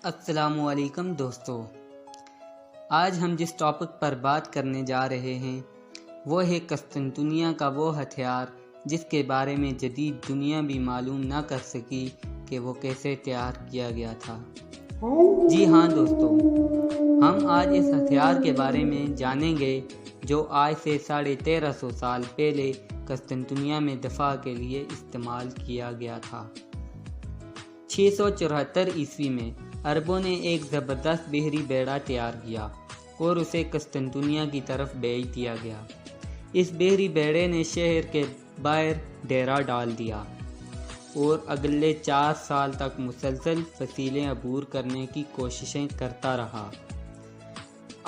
السلام علیکم دوستو، آج ہم جس ٹاپک پر بات کرنے جا رہے ہیں وہ ہے قسطنطنیہ کا وہ ہتھیار جس کے بارے میں جدید دنیا بھی معلوم نہ کر سکی کہ وہ کیسے تیار کیا گیا تھا۔ جی ہاں دوستو، ہم آج اس ہتھیار کے بارے میں جانیں گے جو آج سے 1350 سال پہلے قسطنطنیہ میں دفاع کے لیے استعمال کیا گیا تھا۔ 674 عیسوی میں عربوں نے ایک زبردست بحری بیڑا تیار کیا اور اسے قسطنطنیہ کی طرف بھیج دیا گیا۔ اس بحری بیڑے نے شہر کے باہر ڈیرا ڈال دیا اور اگلے 4 سال تک مسلسل فصیلیں عبور کرنے کی کوششیں کرتا رہا۔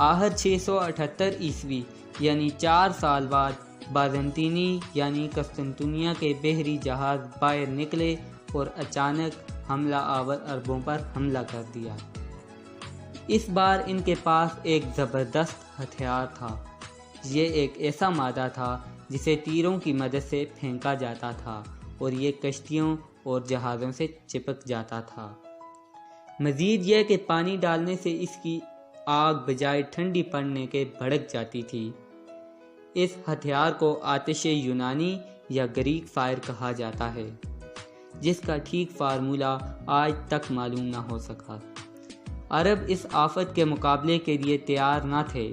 آخر 678 عیسوی یعنی 4 سال بعد بازنطینی یعنی قسطنطنیہ کے بحری جہاز باہر نکلے اور اچانک حملہ آور عربوں پر حملہ کر دیا۔ اس بار ان کے پاس ایک زبردست ہتھیار تھا۔ یہ ایک ایسا مادہ تھا جسے تیروں کی مدد سے پھینکا جاتا تھا اور یہ کشتیوں اور جہازوں سے چپک جاتا تھا۔ مزید یہ کہ پانی ڈالنے سے اس کی آگ بجائے ٹھنڈی پڑنے کے بھڑک جاتی تھی۔ اس ہتھیار کو آتش یونانی یا گریک فائر کہا جاتا ہے، جس کا ٹھیک فارمولہ آج تک معلوم نہ ہو سکا۔ عرب اس آفت کے مقابلے کے لیے تیار نہ تھے۔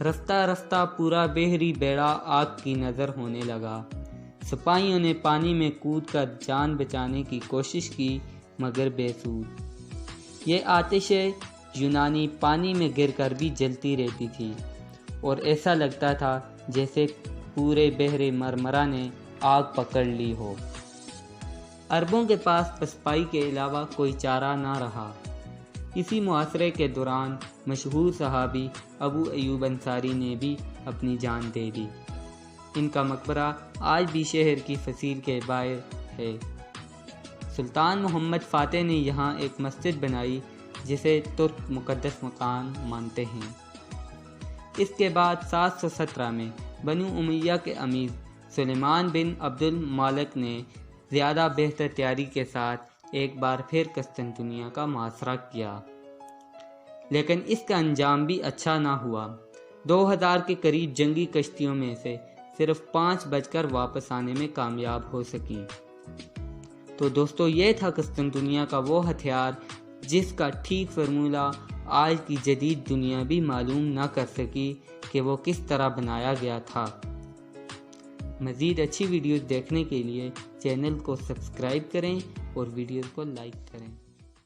رفتہ رفتہ پورا بحری بیڑا آگ کی نظر ہونے لگا۔ سپاہیوں نے پانی میں کود کر جان بچانے کی کوشش کی مگر بے سود۔ یہ آتش یونانی پانی میں گر کر بھی جلتی رہتی تھی اور ایسا لگتا تھا جیسے پورے بحر مرمرا نے آگ پکڑ لی ہو۔ عربوں کے پاس پسپائی کے علاوہ کوئی چارہ نہ رہا۔ اسی محاصرے کے دوران مشہور صحابی ابو ایوب انصاری نے بھی اپنی جان دے دی۔ ان کا مقبرہ آج بھی شہر کی فصیل کے باہر ہے۔ سلطان محمد فاتح نے یہاں ایک مسجد بنائی جسے ترک مقدس مکان مانتے ہیں۔ اس کے بعد 717 میں بنو امیہ کے امیر سلیمان بن عبد المالک نے زیادہ بہتر تیاری کے ساتھ ایک بار پھر قسطنطنیہ کا محاصرہ کیا، لیکن اس کا انجام بھی اچھا نہ ہوا۔ 2000 کے قریب جنگی کشتیوں میں سے صرف 5 بچ کر واپس آنے میں کامیاب ہو سکیں۔ تو دوستو، یہ تھا قسطنطنیہ کا وہ ہتھیار جس کا ٹھیک فارمولہ آج کی جدید دنیا بھی معلوم نہ کر سکی کہ وہ کس طرح بنایا گیا تھا۔ مزید اچھی ویڈیوز دیکھنے کے لیے چینل کو سبسکرائب کریں اور ویڈیوز کو لائک کریں۔